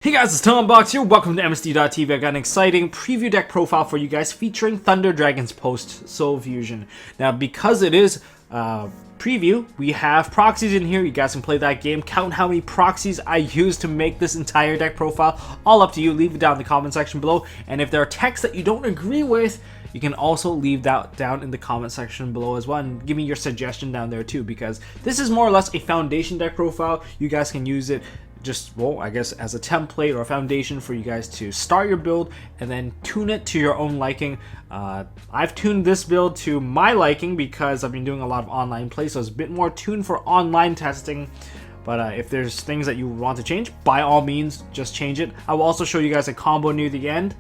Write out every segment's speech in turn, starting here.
Hey guys, it's Tombox here. Welcome to MST.TV. I've got an exciting preview deck profile for you guys featuring Thunder Dragon's post Soul Fusion. Now, because it is preview, we have proxies in here. You guys can play that game. Count how many proxies I used to make this entire deck profile. All up to you. Leave it down in the comment section below. And if there are texts that you don't agree with, you can also leave that down in the comment section below as well, and give me your suggestion down there too, because this is more or less a foundation deck profile. You guys can use it just, well, I guess as a template or a foundation for you guys to start your build and then tune it to your own liking. I've tuned this build to my liking because I've been doing a lot of online play, so it's a bit more tuned for online testing. But if there's things that you want to change, by all means, just change it. I will also show you guys a combo near the end.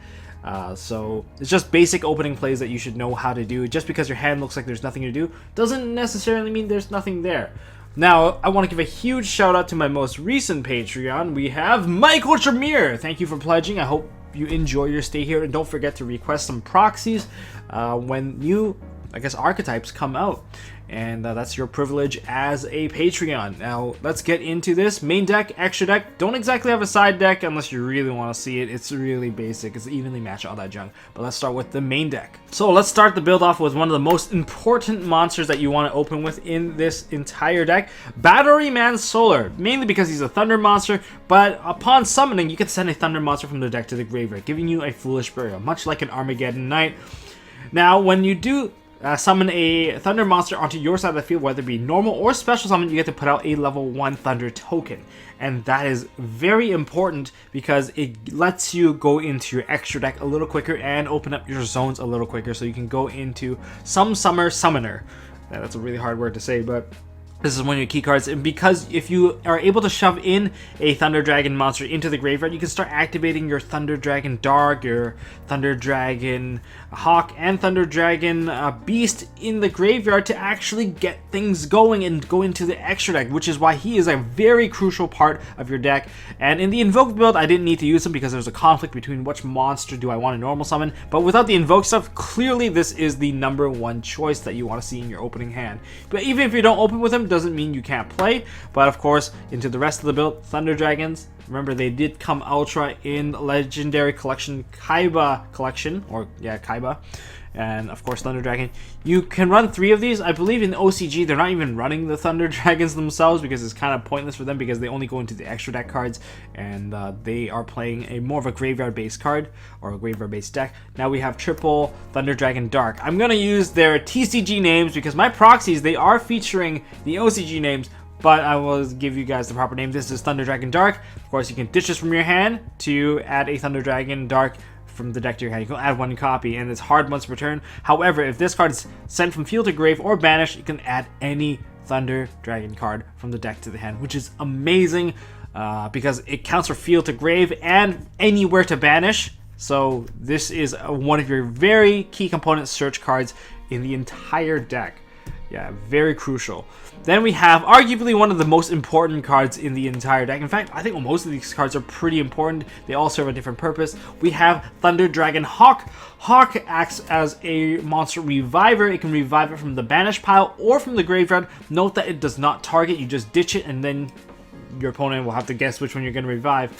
So it's just basic opening plays that you should know how to do. Just because your hand looks like there's nothing to do doesn't necessarily mean there's nothing there. Now, I want to give a huge shout out to my most recent Patreon. We have Michael Tremere. Thank you for pledging. I hope you enjoy your stay here, and don't forget to request some proxies when new, I guess, archetypes come out. And that's your privilege as a Patreon. Now, let's get into this. Main deck, extra deck. Don't exactly have a side deck unless you really want to see it. It's really basic. It's evenly matched, all that junk. But let's start with the main deck. So let's start the build off with one of the most important monsters that you want to open with in this entire deck. Batteryman Solar. Mainly because he's a Thunder monster, but upon summoning, you can send a Thunder monster from the deck to the graveyard, giving you a Foolish Burial, much like an Armageddon Knight. Now, when you do summon a Thunder monster onto your side of the field, whether it be normal or special summon, you get to put out a level 1 Thunder token. And that is very important because it lets you go into your extra deck a little quicker and open up your zones a little quicker, so you can go into some Summer Summoner. That's a really hard word to say, but this is one of your key cards, and because if you are able to shove in a Thunder Dragon monster into the graveyard, you can start activating your Thunder Dragon Dark, your Thunder Dragon Hawk, and Thunder Dragon Beast in the graveyard to actually get things going and go into the extra deck, which is why he is a very crucial part of your deck. And in the Invoke build, I didn't need to use him because there's a conflict between which monster do I want to normal summon, but without the Invoke stuff, clearly this is the #1 choice that you want to see in your opening hand. But even if you don't open with him, doesn't mean you can't play. But of course, into the rest of the build, Thunder Dragons, remember they did come ultra in Legendary Collection Kaiba collection, or yeah, Kaiba. And of course, Thunder Dragon. You can run 3 of these. I believe in OCG they're not even running the Thunder Dragons themselves because it's kind of pointless for them, because they only go into the extra deck cards, and they are playing a more of a graveyard based card or a graveyard based deck. Now we have triple Thunder Dragon Dark. I'm gonna use their TCG names because my proxies, they are featuring the OCG names, but I will give you guys the proper name. This is Thunder Dragon Dark. Of course, you can ditch this from your hand to add a Thunder Dragon Dark from the deck to your hand. You can add 1 copy, and it's hard once per turn. However, if this card is sent from field to grave or banished, you can add any Thunder Dragon card from the deck to the hand, which is amazing because it counts for field to grave and anywhere to banish. So this is one of your very key component search cards in the entire deck. Yeah, very crucial. Then we have arguably one of the most important cards in the entire deck. In fact, I think most of these cards are pretty important. They all serve a different purpose. We have Thunder Dragon Hawk. Hawk acts as a monster reviver. It can revive it from the banish pile or from the graveyard. Note that it does not target. You just ditch it, and then your opponent will have to guess which one you're going to revive.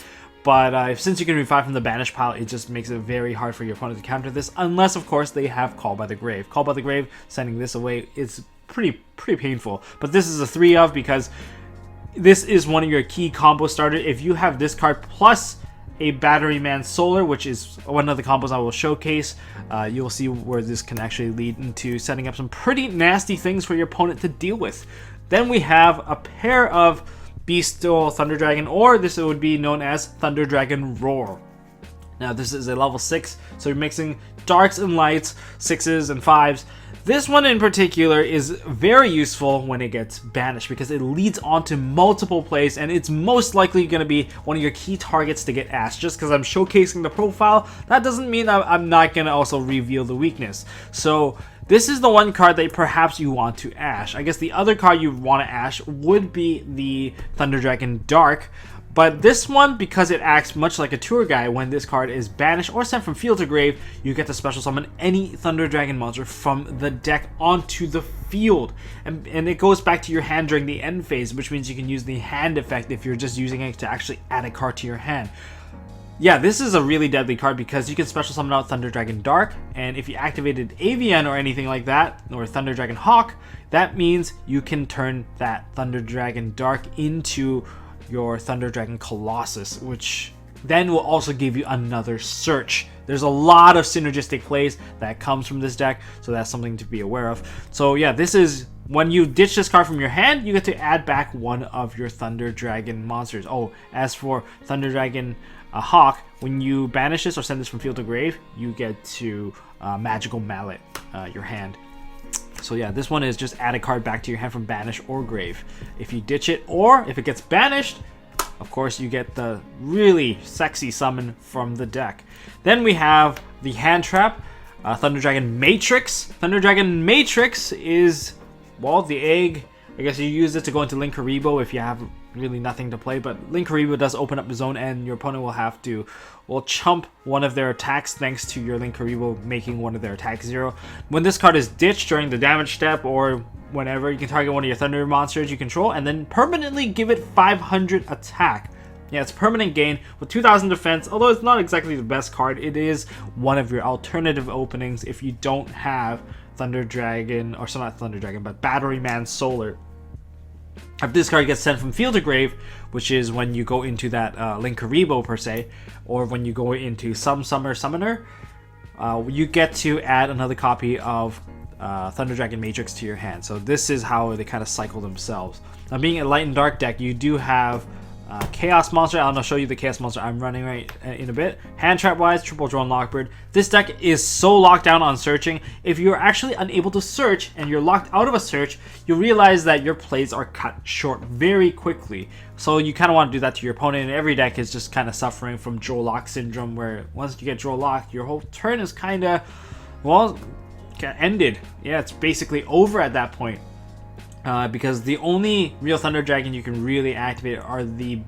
But since you can revive from the banish pile, it just makes it very hard for your opponent to counter this, unless of course they have Call by the Grave. Call by the Grave, sending this away, it's pretty painful. But this is a 3 of, because this is one of your key combo starters. If you have this card plus a Batteryman Solar, which is one of the combos I will showcase, you'll see where this can actually lead into setting up some pretty nasty things for your opponent to deal with. Then we have a pair of Beastol Thunder Dragon, or this would be known as Thunder Dragon Roar. Now this is a level 6, so you're mixing darks and lights, 6s and 5s. This one in particular is very useful when it gets banished because it leads on to multiple plays, and it's most likely going to be one of your key targets to get ash. Just because I'm showcasing the profile, that doesn't mean I'm not going to also reveal the weakness. So this is the one card that perhaps you want to ash. I guess the other card you want to ash would be the Thunder Dragon Dark. But this one, because it acts much like a tour guide, when this card is banished or sent from field to grave, you get to special summon any Thunder Dragon monster from the deck onto the field. And it goes back to your hand during the end phase, which means you can use the hand effect if you're just using it to actually add a card to your hand. Yeah, this is a really deadly card because you can special summon out Thunder Dragon Dark, and if you activated Avian or anything like that, or Thunder Dragon Hawk, that means you can turn that Thunder Dragon Dark into your Thunder Dragon Colossus, which then will also give you another search. There's a lot of synergistic plays that comes from this deck, so that's something to be aware of. So yeah, this is when you ditch this card from your hand, you get to add back one of your Thunder Dragon monsters. Oh, as for Thunder Dragon Hawk, when you banish this or send this from field to grave, you get to Magical Mallet your hand. So yeah, this one is just add a card back to your hand from banish or grave. If you ditch it, or if it gets banished, of course you get the really sexy summon from the deck. Then we have the hand trap, Thunder Dragon Matrix. Thunder Dragon Matrix is, well, the egg. I guess you use it to go into Linkuriboh if you have really nothing to play, but Linkuriboh does open up the zone and your opponent will have to, well, chump one of their attacks thanks to your Linkuriboh making one of their attacks 0. When this card is ditched during the damage step or whenever, you can target one of your Thunder monsters you control and then permanently give it 500 attack. Yeah, it's permanent gain with 2000 defense, although it's not exactly the best card. It is one of your alternative openings if you don't have Thunder Dragon, or so not Thunder Dragon, but Battery Man Solar. If this card gets sent from field to grave, which is when you go into that Linkuriboh per se, or when you go into some Summoner, you get to add another copy of Thunder Dragon Matrix to your hand. So this is how they kind of cycle themselves. Now, being a light and dark deck, you do have Chaos Monster. I'll show you the Chaos Monster I'm running right in a bit. Hand trap wise, Triple Drone Lockbird. This deck is so locked down on searching. If you're actually unable to search and you're locked out of a search, you realize that your plays are cut short very quickly. So you kind of want to do that to your opponent, and every deck is just kind of suffering from draw lock syndrome, where once you get draw locked, your whole turn is kind of, well, ended. Yeah, it's basically over at that point. Because the only real Thunder Dragon you can really activate are the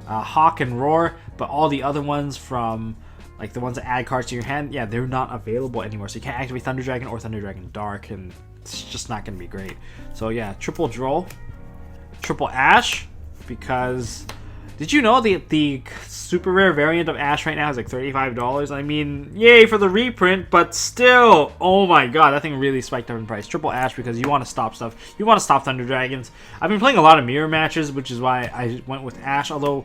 Hawk and Roar, but all the other ones from, like the ones that add cards to your hand, yeah, they're not available anymore. So you can't activate Thunder Dragon or Thunder Dragon Dark, and it's just not going to be great. So yeah, triple Droll, triple Ash, because did you know the super rare variant of Ash right now is like $35? I mean, yay for the reprint, but still, oh my god, that thing really spiked up in price. Triple Ash because you want to stop stuff. You want to stop Thunder Dragons. I've been playing a lot of mirror matches, which is why I went with Ash, although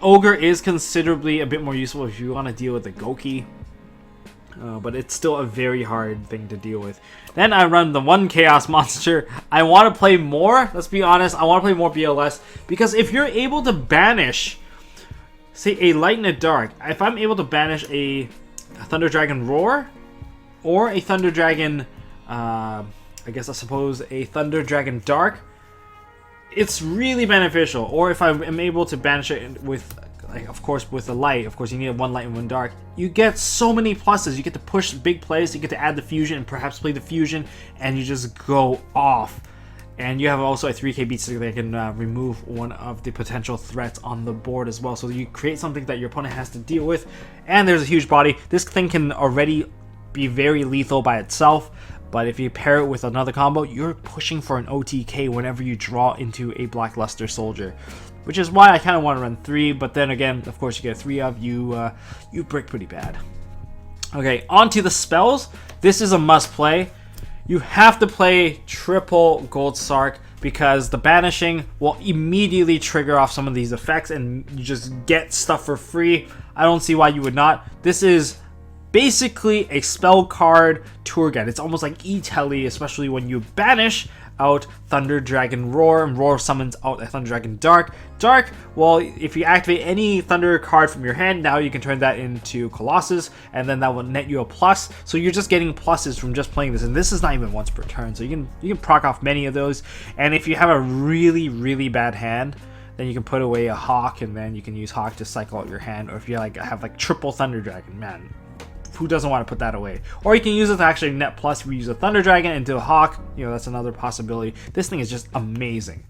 Ogre is considerably a bit more useful if you want to deal with the Goki. But it's still a very hard thing to deal with. Then I run the one Chaos Monster. I want to play more, let's be honest, I want to play more BLS, because if you're able to banish, say, a Light and a Dark, if I'm able to banish a Thunder Dragon Roar, or a Thunder Dragon, I suppose a Thunder Dragon Dark, it's really beneficial. Or if I am able to banish it with, like, of course, with the light, of course, you need one light and one dark. You get so many pluses. You get to push big plays. You get to add the fusion and perhaps play the fusion, and you just go off. And you have also a 3k beat stick that can remove one of the potential threats on the board as well. So you create something that your opponent has to deal with. And there's a huge body. This thing can already be very lethal by itself, but if you pair it with another combo, you're pushing for an OTK whenever you draw into a Blackluster Soldier. Which is why I kind of want to run 3, but then again, of course, you get 3 of you brick pretty bad. Okay, on to the spells. This is a must play. You have to play triple Gold Sark because the banishing will immediately trigger off some of these effects and you just get stuff for free. I don't see why you would not. This is basically a spell card tour guide. It's almost like E-Telly, especially when you banish out Thunder Dragon Roar, and Roar summons out a Thunder Dragon Dark. Dark, well, if you activate any Thunder card from your hand, now you can turn that into Colossus, and then that will net you a plus. So you're just getting pluses from just playing this, and this is not even once per turn, so you can proc off many of those. And if you have a really, really bad hand, then you can put away a Hawk, and then you can use Hawk to cycle out your hand. Or if you have like triple Thunder Dragon, man, who doesn't want to put that away? Or you can use it to actually net plus if you use a Thunder Dragon into a Hawk. You know, that's another possibility. This thing is just amazing.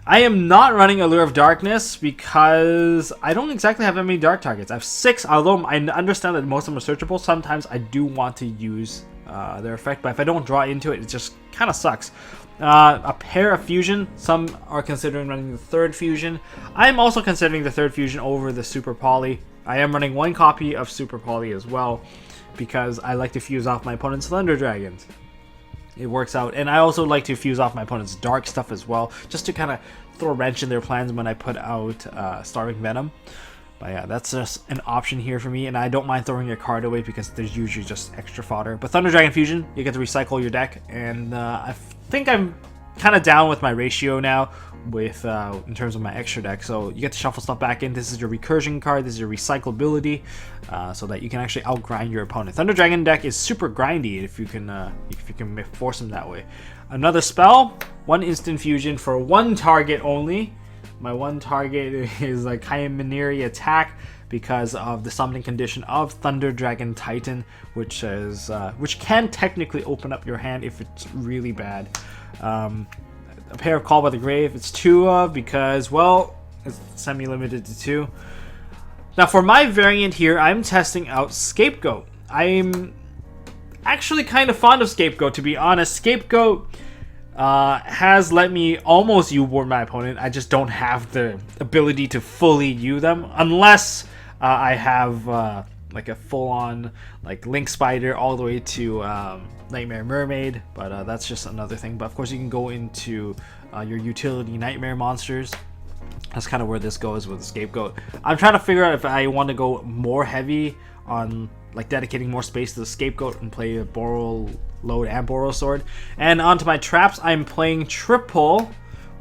I am not running Allure of Darkness because I don't exactly have that many dark targets. I have 6, although I understand that most of them are searchable. Sometimes I do want to use their effect, but if I don't draw into it, it just kind of sucks. A pair of fusion. Some are considering running the third fusion. I am also considering the third fusion over the super poly. I am running one copy of super poly as well because I like to fuse off my opponent's thunder dragons. It works out, and I also like to fuse off my opponent's dark stuff as well, just to kind of throw a wrench in their plans when I put out Starving Venom. But yeah, that's just an option here for me, and I don't mind throwing your card away because there's usually just extra fodder. But Thunder Dragon Fusion, you get to recycle your deck, and I think I'm kind of down with my ratio now with in terms of my extra deck. So you get to shuffle stuff back in. This is your recursion card, this is your recyclability, so that you can actually outgrind your opponent. Thunder Dragon deck is super grindy if you can force them that way. Another spell, one instant fusion for one target only. My one target is a Kaimaniri attack because of the summoning condition of Thunder Dragon Titan, which can technically open up your hand if it's really bad. A pair of Call by the Grave, it's 2 of because, well, it's semi-limited to 2. Now for my variant here, I'm testing out Scapegoat. I'm actually kind of fond of Scapegoat, to be honest. Scapegoat has let me almost U-board my opponent. I just don't have the ability to fully U them unless I have like a full-on like Link Spider all the way to Nightmare Mermaid, but that's just another thing. But of course you can go into your utility Nightmare monsters. That's kind of where this goes with the Scapegoat. I'm trying to figure out if I want to go more heavy on like dedicating more space to the Scapegoat and play a Boral Load and Boral Sword. And onto my traps, I'm playing triple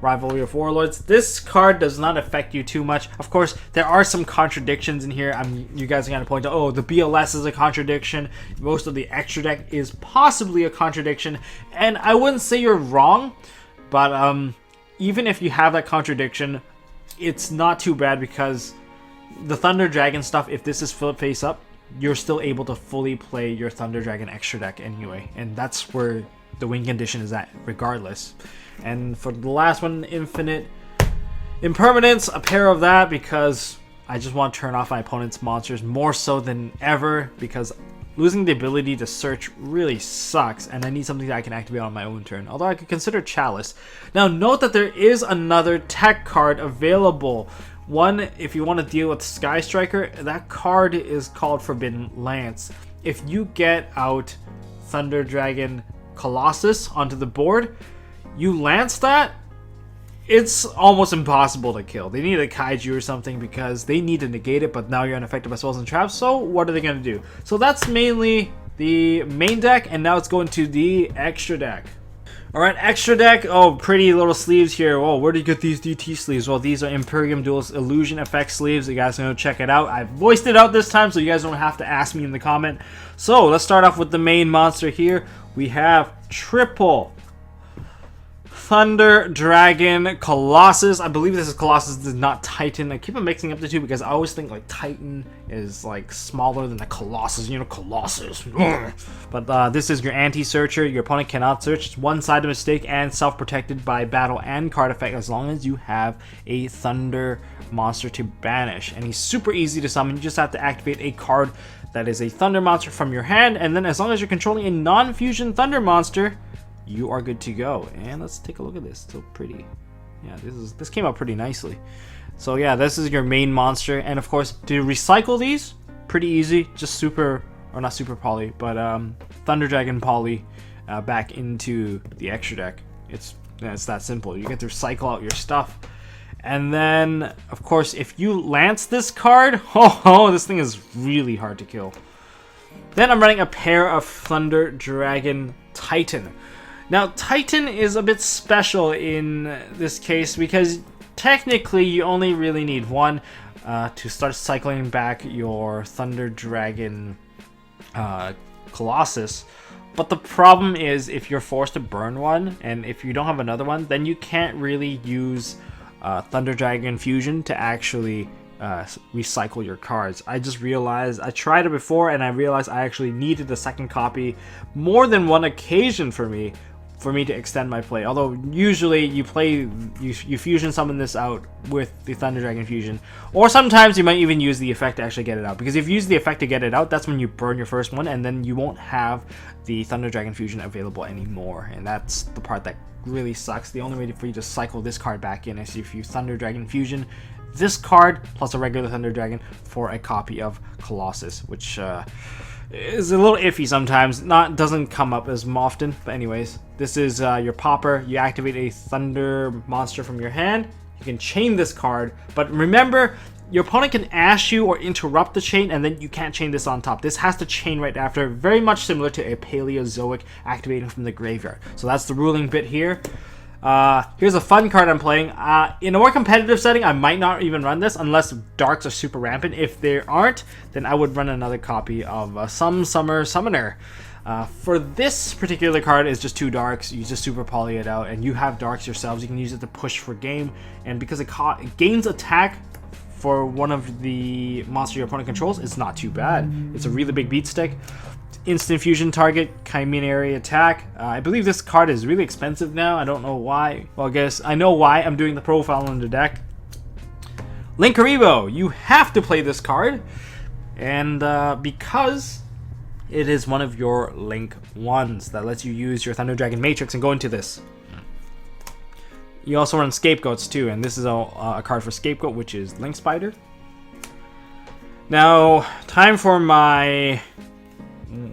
Rivalry of Warlords. This card does not affect you too much. Of course, there are some contradictions in here. You guys are going to point out, oh, the BLS is a contradiction. Most of the extra deck is possibly a contradiction. And I wouldn't say you're wrong, but even if you have that contradiction, it's not too bad because the Thunder Dragon stuff, if this is flip face up, you're still able to fully play your Thunder Dragon extra deck anyway, and that's where the win condition is at regardless. And for the last one, Infinite Impermanence, a pair of that because I just want to turn off my opponent's monsters more so than ever because losing the ability to search really sucks, and I need something that I can activate on my own turn, although I could consider Chalice. Now note that there is another tech card available. One, if you want to deal with Sky Striker, that card is called Forbidden Lance. If you get out Thunder Dragon Colossus onto the board, you lance that, it's almost impossible to kill. They need a Kaiju or something because they need to negate it, but now you're unaffected by spells and traps, so what are they going to do? So that's mainly the main deck, and now let's go into the extra deck. Alright, extra deck. Oh, pretty little sleeves here. Oh, where do you get these DT sleeves? Well, these are Imperium Duelist Illusion Effect sleeves. You guys can go check it out. I voiced it out this time, so you guys don't have to ask me in the comment. So, let's start off with the main monster here. We have triple Thunder Dragon Colossus. I believe this is Colossus, this is not Titan. I keep on mixing up the two because I always think like Titan is like smaller than the Colossus, you know, Colossus. But this is your anti-searcher. Your opponent cannot search. It's one-sided mistake and self-protected by battle and card effect as long as you have a Thunder monster to banish. And he's super easy to summon. You just have to activate a card that is a Thunder monster from your hand, and then as long as you're controlling a non-fusion Thunder monster, you are good to go. And let's take a look at this. So pretty. Yeah, this came out pretty nicely. So yeah, this is your main monster, and of course to recycle these, pretty easy. Just super, or not super poly, but Thunder Dragon poly back into the extra deck. It's that simple. You get to recycle out your stuff. And then of course if you lance this card, oh, this thing is really hard to kill. Then I'm running a pair of Thunder Dragon Titan. Now, Titan is a bit special in this case because technically you only really need one to start cycling back your Thunder Dragon Colossus. But the problem is if you're forced to burn one, and if you don't have another one, then you can't really use Thunder Dragon Fusion to actually recycle your cards. I just realized, I tried it before and I realized I actually needed the second copy more than one occasion for me for me to extend my play. Although usually you fusion summon this out with the Thunder Dragon fusion, or sometimes you might even use the effect to actually get it out. Because if you use the effect to get it out, that's when you burn your first one, and then you won't have the Thunder Dragon fusion available anymore. And that's the part that really sucks. The only way for you to cycle this card back in is if you Thunder Dragon fusion this card plus a regular Thunder Dragon for a copy of Colossus, which is a little iffy sometimes. Doesn't come up as often, but anyways, this is your popper. You activate a Thunder monster from your hand. You can chain this card, but remember, your opponent can ash you or interrupt the chain, and then you can't chain this on top. This has to chain right after, very much similar to a Paleozoic activating from the graveyard. So that's the ruling bit here. Here's a fun card I'm playing. In a more competitive setting, I might not even run this unless darks are super rampant. If they aren't, then I would run another copy of Some Summer Summoner. For this particular card, it's just 2 darks. You just super poly it out, and you have darks yourselves. You can use it to push for game, and because it gains attack for one of the monster your opponent controls, it's not too bad. It's a really big beat stick. Instant fusion target, Chimeneary attack. I believe this card is really expensive now. I don't know why. Well, I guess I know why. I'm doing the profile on the deck. Linkaribo, you have to play this card, and because it is one of your Link 1s that lets you use your Thunder Dragon Matrix and go into this. You also run Scapegoats too, and this is a card for Scapegoat, which is Link Spider. Now, time for my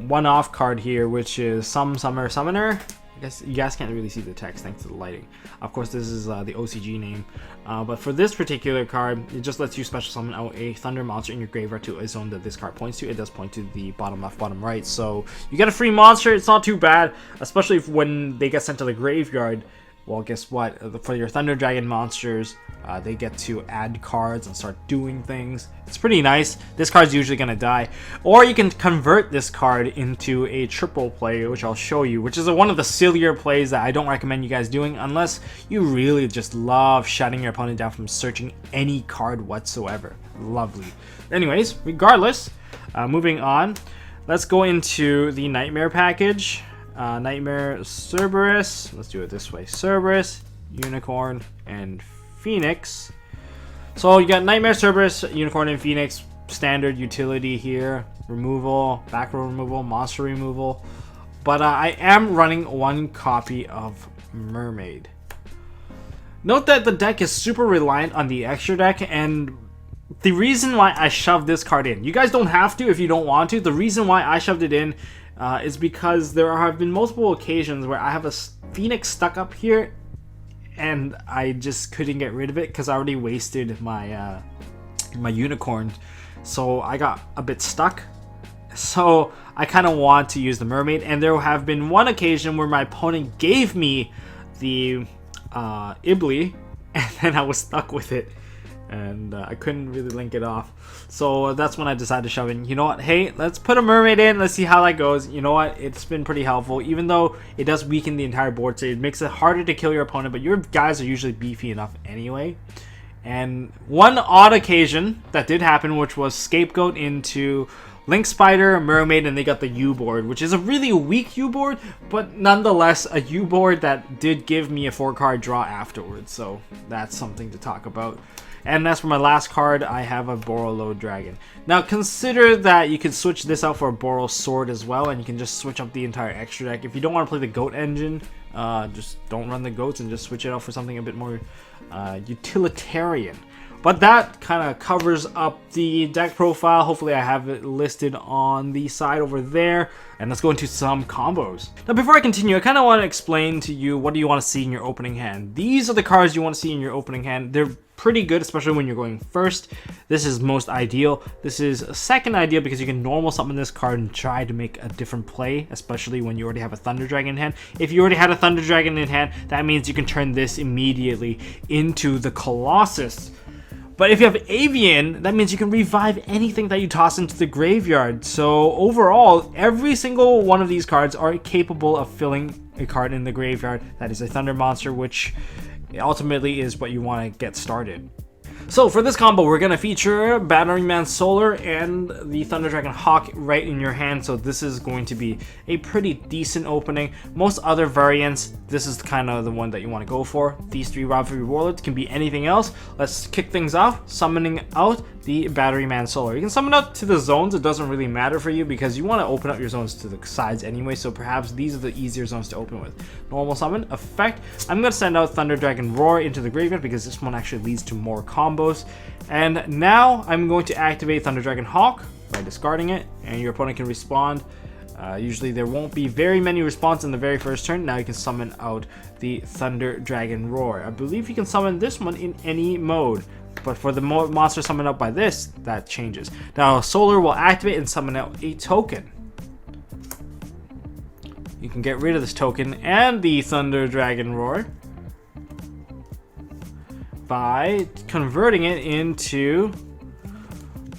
one-off card here, which is Some Summer Summoner. I guess you guys can't really see the text thanks to the lighting. Of course, this is the OCG name. But for this particular card, it just lets you special summon out a Thunder monster in your graveyard to a zone that this card points to. It does point to the bottom left, bottom right. So you get a free monster. It's not too bad, especially when they get sent to the graveyard. Well, guess what? For your Thunder Dragon monsters, they get to add cards and start doing things. It's pretty nice. This card's usually going to die. Or you can convert this card into a triple play, which I'll show you, which is one of the sillier plays that I don't recommend you guys doing unless you really just love shutting your opponent down from searching any card whatsoever. Lovely. Anyways, regardless, moving on, let's go into the Nightmare package. Nightmare, Cerberus, let's do it this way, Cerberus, Unicorn, and Phoenix. So you got Nightmare, Cerberus, Unicorn, and Phoenix, standard utility here, removal, back row removal, monster removal, but I am running 1 copy of Mermaid. Note that the deck is super reliant on the extra deck, and the reason why I shoved this card in, you guys don't have to if you don't want to, the reason why I shoved it in is because there have been multiple occasions where I have a Phoenix stuck up here and I just couldn't get rid of it because I already wasted my my Unicorn, so I got a bit stuck. So I kind of want to use the Mermaid, and there have been one occasion where my opponent gave me the Ibli and then I was stuck with it, and I couldn't really link it off. So that's when I decided to shove in, you know what, hey, let's put a Mermaid in, let's see how that goes. You know what, it's been pretty helpful, even though it does weaken the entire board, so it makes it harder to kill your opponent, but your guys are usually beefy enough anyway. And one odd occasion that did happen, which was Scapegoat into Link Spider, Mermaid, and they got the U board, which is a really weak U board, but nonetheless a U board that did give me a 4-card draw afterwards, so that's something to talk about. And as for my last card, I have a Borolo Dragon. Now consider that you can switch this out for a Boro Sword as well, and you can just switch up the entire extra deck. If you don't want to play the Goat engine, just don't run the Goats and just switch it out for something a bit more utilitarian. But that kind of covers up the deck profile. Hopefully I have it listed on the side over there. And let's go into some combos. Now before I continue, I kind of want to explain to you what do you want to see in your opening hand. These are the cards you want to see in your opening hand. They're pretty good, especially when you're going first. This is most ideal. This is second ideal because you can normal summon this card and try to make a different play, especially when you already have a Thunder Dragon in hand. If you already had a Thunder Dragon in hand, that means you can turn this immediately into the Colossus. But if you have Avian, that means you can revive anything that you toss into the graveyard. So overall, every single one of these cards are capable of filling a card in the graveyard that is a Thunder monster, which ultimately is what you want to get started. So for this combo, we're going to feature Batteryman Solar and the Thunder Dragon Hawk right in your hand. So this is going to be a pretty decent opening. Most other variants, this is kind of the one that you want to go for. These three Rivalry Warlords can be anything else. Let's kick things off, summoning out the Batteryman Solar. You can summon out to the zones. It doesn't really matter for you because you want to open up your zones to the sides anyway. So perhaps these are the easier zones to open with. Normal summon, effect. I'm going to send out Thunder Dragon Roar into the graveyard because this one actually leads to more combos. And now I'm going to activate Thunder Dragon Hawk by discarding it, and your opponent can respond. Usually there won't be very many responses in the very first turn. Now you can summon out the Thunder Dragon Roar. I believe you can summon this one in any mode, but for the monster summoned out by this, that changes. Now Solar will activate and summon out a token. You can get rid of this token and the Thunder Dragon Roar by converting it into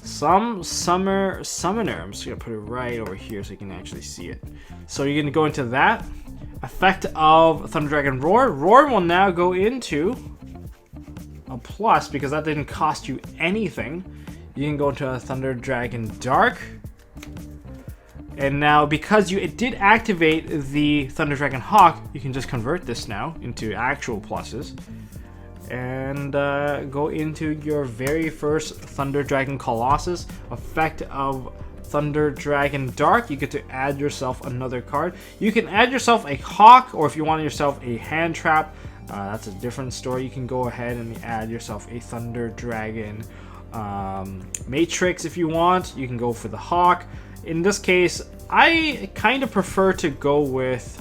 some summoner. I'm just gonna put it right over here so you can actually see it. So you're gonna go into that effect of Thunder Dragon Roar. Roar will now go into a plus because that didn't cost you anything. You can go into a Thunder Dragon Dark. And now because it did activate the Thunder Dragon Hawk, you can just convert this now into actual pluses. And go into your very first Thunder Dragon Colossus. Effect of Thunder Dragon Dark. You get to add yourself another card. You can add yourself a Hawk, or if you want yourself a Hand Trap, that's a different story. You can go ahead and add yourself a Thunder Dragon Matrix if you want. You can go for the Hawk. In this case, I kind of prefer to go with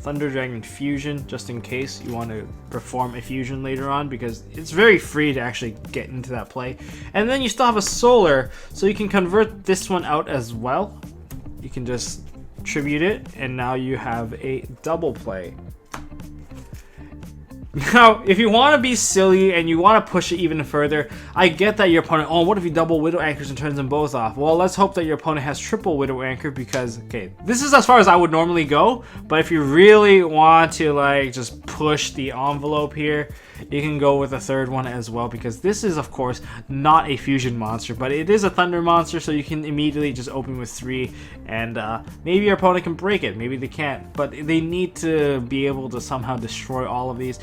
Thunder Dragon Fusion, just in case you want to perform a fusion later on, because it's very free to actually get into that play. And then you still have a Solar, so you can convert this one out as well. You can just tribute it, and now you have a double play. Now, if you want to be silly and you want to push it even further, I get that your opponent, oh, what if you double Widow Anchors and turns them both off? Well, let's hope that your opponent has triple Widow Anchor because, okay, this is as far as I would normally go, but if you really want to, like, just push the envelope here, you can go with a third one as well, because this is, of course, not a fusion monster, but it is a thunder monster, so you can immediately just open with 3, and maybe your opponent can break it, maybe they can't, but they need to be able to somehow destroy all of these.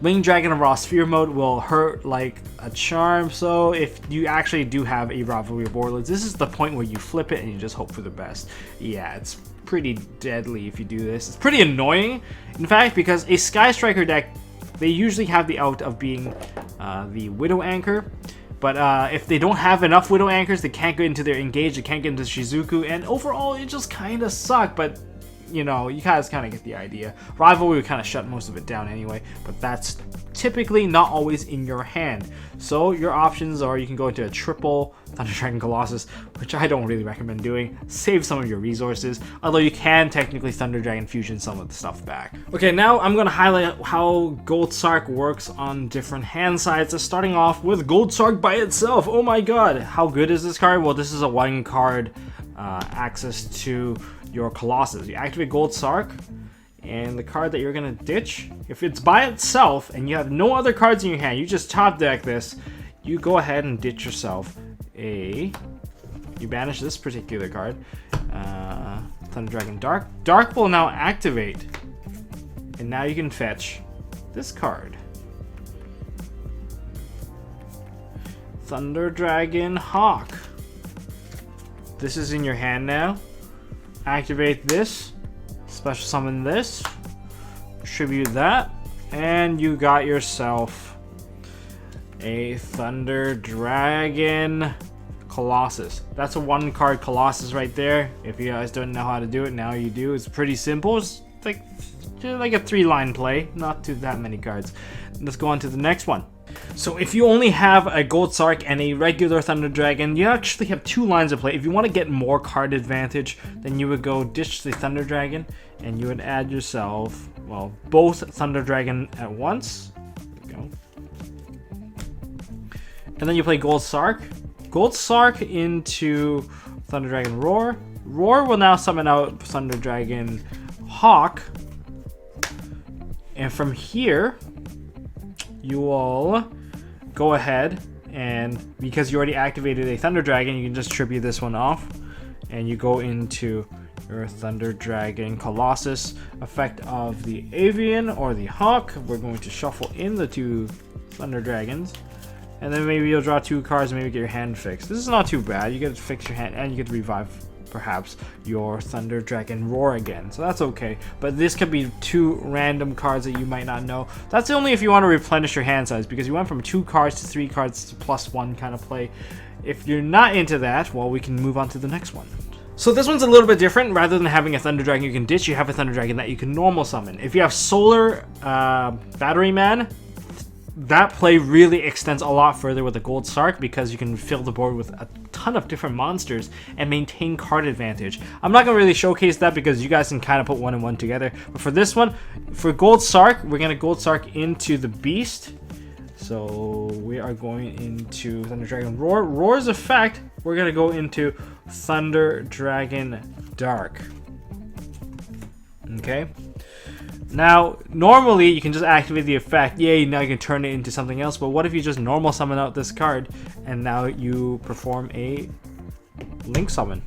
Winged Dragon of Raw Sphere mode will hurt like a charm, so if you actually do have a Rivalry of Warlords, this is the point where you flip it and you just hope for the best. Yeah, it's pretty deadly if you do this. It's pretty annoying, in fact, because a Sky Striker deck, they usually have the out of being the Widow Anchor, but if they don't have enough Widow Anchors, they can't get into their engage, they can't get into Shizuku, and overall it just kind of sucks, but you know, you guys kind of get the idea. Rivalry would kind of shut most of it down anyway, but that's typically not always in your hand. So your options are you can go into a triple Thunder Dragon Colossus, which I don't really recommend doing. Save some of your resources, although you can technically Thunder Dragon Fusion some of the stuff back. Okay, now I'm going to highlight how Gold Sark works on different hand sides. So starting off with Gold Sark by itself. Oh my god, how good is this card? Well, this is a 1 card access to your Colossus. You activate Gold Sark, and the card that you're gonna ditch, if it's by itself and you have no other cards in your hand, you just top deck this, you go ahead and ditch yourself you banish this particular card, Thunder Dragon Dark. Dark will now activate, and now you can fetch this card, Thunder Dragon Hawk. This is in your hand now. Activate this, special summon this, tribute that, and you got yourself a Thunder Dragon Colossus. That's a 1 card Colossus right there. If you guys don't know how to do it, now you do. It's pretty simple. It's like a 3-line play, not too that many cards. Let's go on to the next one. So if you only have a Gold Sark and a regular Thunder Dragon, you actually have 2 lines of play. If you want to get more card advantage, then you would go ditch the Thunder Dragon and you would add yourself, well, both Thunder Dragon at once. There we go. And then you play Gold Sark. Gold Sark into Thunder Dragon Roar. Roar will now summon out Thunder Dragon Hawk. And from here, you will go ahead and, because you already activated a Thunder Dragon, you can just tribute this one off, and you go into your Thunder Dragon Colossus. Effect of the Avian or the Hawk, we're going to shuffle in the 2 Thunder Dragons, and then maybe you'll draw 2 cards and maybe get your hand fixed. This is not too bad. You get to fix your hand and you get to revive perhaps your Thunder Dragon Roar again, so that's okay. But this could be 2 random cards that you might not know. That's only if you want to replenish your hand size, because you went from 2 cards to 3 cards to +1 kind of play. If you're not into that, well, we can move on to the next one. So this one's a little bit different. Rather than having a Thunder Dragon you can ditch, you have a Thunder Dragon that you can normal summon. If you have Solar Batteryman, that play really extends a lot further with the Gold Sark, because you can fill the board with a ton of different monsters and maintain card advantage. I'm not going to really showcase that because you guys can kind of put 1 and 1 together. But for this one, for Gold Sark, we're going to Gold Sark into the Beast. So we are going into Thunder Dragon Roar. Roar's effect, we're going to go into Thunder Dragon Dark. Okay. Now, normally you can just activate the effect. Yay, now you can turn it into something else. But what if you just normal summon out this card and now you perform a Link Summon?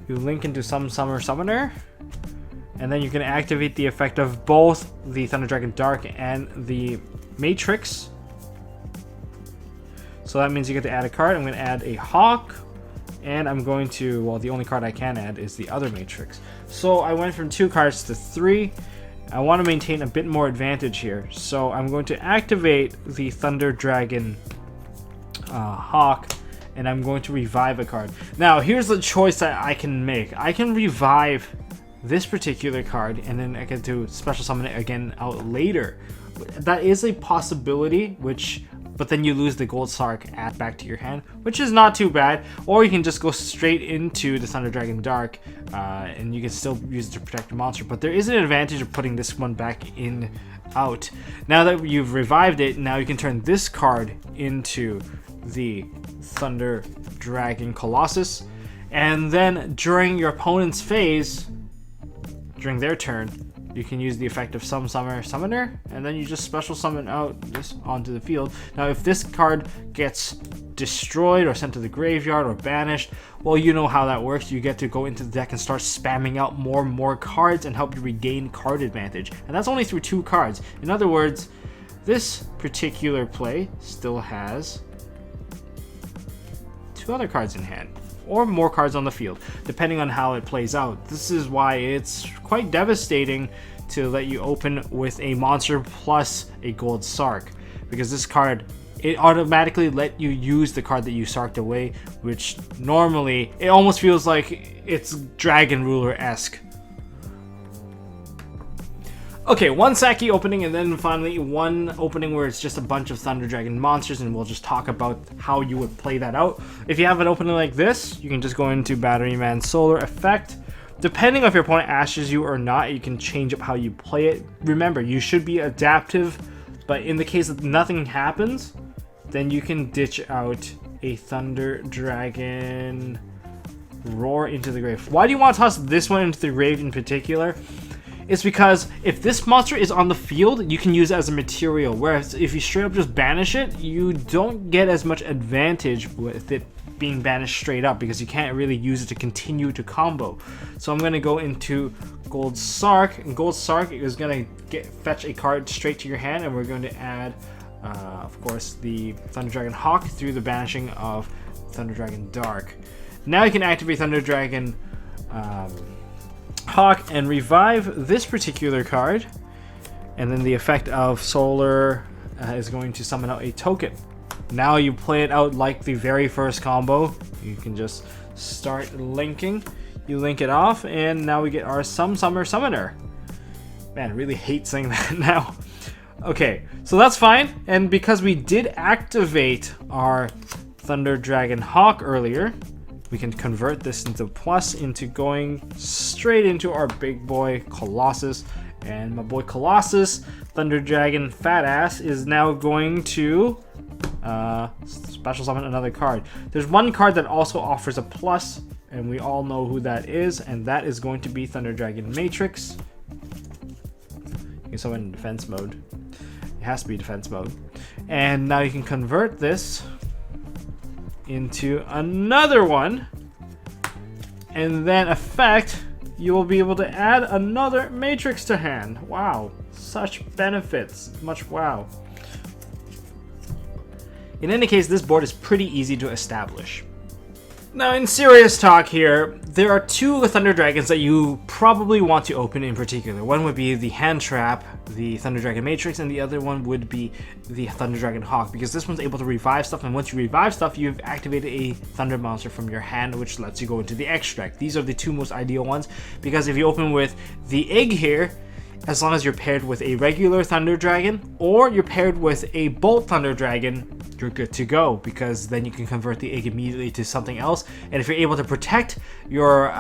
You link into some Summoner, and then you can activate the effect of both the Thunder Dragon Dark and the Matrix. So that means you get to add a card. I'm going to add a Hawk, and I'm going to, well, the only card I can add is the other Matrix. So I went from 2 cards to 3. I want to maintain a bit more advantage here. So I'm going to activate the Thunder Dragon Hawk, and I'm going to revive a card. Now, here's the choice that I can make. I can revive this particular card, and then I get to special summon it again out later. That is a possibility, but then you lose the Gold Sark back to your hand, which is not too bad. Or you can just go straight into the Thunder Dragon Dark, and you can still use it to protect your monster. But there is an advantage of putting this one back in out. Now that you've revived it, now you can turn this card into the Thunder Dragon Colossus, and then during your opponent's phase, during their turn, you can use the effect of Summoner, and then you just special summon out this onto the field. Now, if this card gets destroyed or sent to the graveyard or banished, well, you know how that works. You get to go into the deck and start spamming out more and more cards and help you regain card advantage. And that's only through 2 cards. In other words, this particular play still has 2 other cards in hand, or more cards on the field, depending on how it plays out. This is why it's quite devastating to let you open with a monster plus a Gold Sark, because this card, it automatically let you use the card that you sarked away, which normally it almost feels like it's Dragon Ruler-esque. Okay, 1 Saki opening, and then finally 1 opening where it's just a bunch of Thunder Dragon monsters, and we'll just talk about how you would play that out. If you have an opening like this, you can just go into Batteryman Solar effect. Depending on if your opponent ashes you or not, you can change up how you play it. Remember, you should be adaptive, but in the case that nothing happens, then you can ditch out a Thunder Dragon Roar into the grave. Why do you want to toss this one into the grave in particular? It's because if this monster is on the field, you can use it as a material, whereas if you straight up just banish it, you don't get as much advantage with it being banished straight up, because you can't really use it to continue to combo. So I'm going to go into Gold Sark, and Gold Sark is going to fetch a card straight to your hand, and we're going to add, of course, the Thunder Dragon Hawk through the banishing of Thunder Dragon Dark. Now you can activate Thunder Dragon Hawk and revive this particular card, and then the effect of Solar is going to summon out a token. Now you play it out like the very first combo. You can just start linking. You link it off, and now we get our Summoner. Man, I really hate saying that now. Okay, so that's fine, and because we did activate our Thunder Dragon Hawk earlier, we can convert this into plus into going straight into our big boy Colossus. And my boy Colossus, Thunder Dragon Fat Ass, is now going to special summon another card. There's 1 card that also offers a plus, and we all know who that is, and that is going to be Thunder Dragon Matrix. You can summon in defense mode. It has to be defense mode. And now you can convert this into another one. And then effect, you will be able to add another matrix to hand. Wow, such benefits. Much wow. In any case, this board is pretty easy to establish. Now, in serious talk here, there are two Thunder Dragons that you probably want to open in particular. One would be the Hand Trap, the Thunder Dragon Matrix, and the other one would be the Thunder Dragon Hawk, because this one's able to revive stuff, and once you revive stuff, you've activated a Thunder monster from your hand, which lets you go into the extract. These are the two most ideal ones, because if you open with the Egg here, as long as you're paired with a regular Thunder Dragon, or you're paired with a Bolt Thunder Dragon, you're good to go, because then you can convert the egg immediately to something else. And if you're able to protect your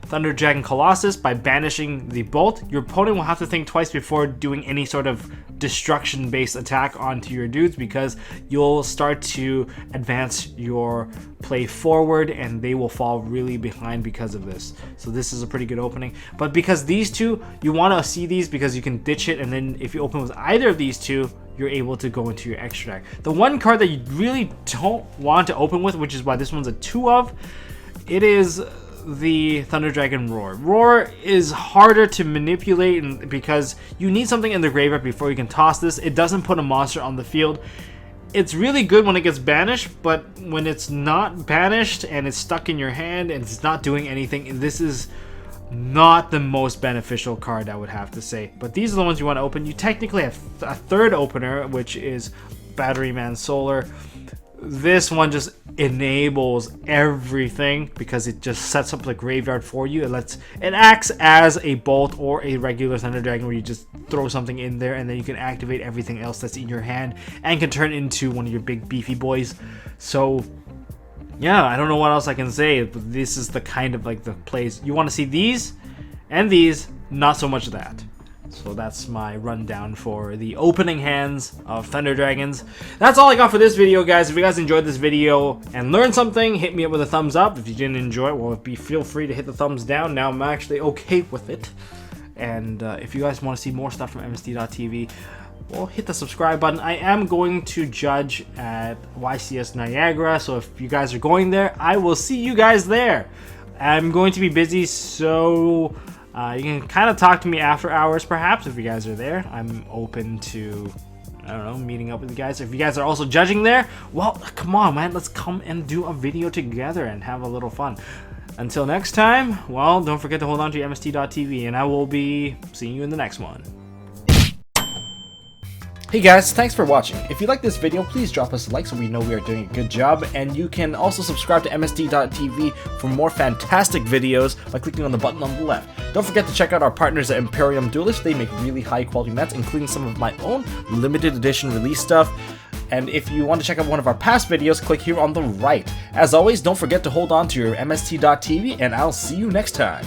Thunder Dragon Colossus by banishing the Bolt, your opponent will have to think twice before doing any sort of destruction-based attack onto your dudes, because you'll start to advance your play forward and they will fall really behind because of this. So this is a pretty good opening. But because these two, you want to see these because you can ditch it, and then if you open with either of these two, you're able to go into your extract. The one card that you really don't want to open with, which is why this one's a 2 of, it is the Thunder Dragon Roar. Roar is harder to manipulate because you need something in the graveyard before you can toss this. It doesn't put a monster on the field. It's really good when it gets banished, but when it's not banished and it's stuck in your hand and it's not doing anything, this is not the most beneficial card, I would have to say. But these are the ones you want to open. You technically have a third opener, which is Batteryman Solar. This one just enables everything because it just sets up the graveyard for you. It acts as a Bolt or a regular Thunder Dragon, where you just throw something in there and then you can activate everything else that's in your hand and can turn into one of your big beefy boys. So yeah, I don't know what else I can say, but this is the kind of like the plays you want to see. These and these, not so much that. So that's my rundown for the opening hands of Thunder Dragons. That's all I got for this video, guys. If you guys enjoyed this video and learned something, hit me up with a thumbs up. If you didn't enjoy it, well, feel free to hit the thumbs down. Now I'm actually okay with it. And if you guys want to see more stuff from MST.TV, well, hit the subscribe button. I am going to judge at YCS Niagara, so if you guys are going there, I will see you guys there. I'm going to be busy, so you can kind of talk to me after hours, perhaps, if you guys are there. I'm open to, I don't know, meeting up with you guys. If you guys are also judging there, well, come on, man. Let's come and do a video together and have a little fun. Until next time, well, don't forget to hold on to your MST.TV, and I will be seeing you in the next one. Hey guys, thanks for watching. If you like this video, please drop us a like so we know we are doing a good job, and you can also subscribe to MST.TV for more fantastic videos by clicking on the button on the left. Don't forget to check out our partners at Imperium Duelist. They make really high quality mats, including some of my own limited edition release stuff. And if you want to check out one of our past videos, click here on the right. As always, don't forget to hold on to your MST.TV, and I'll see you next time.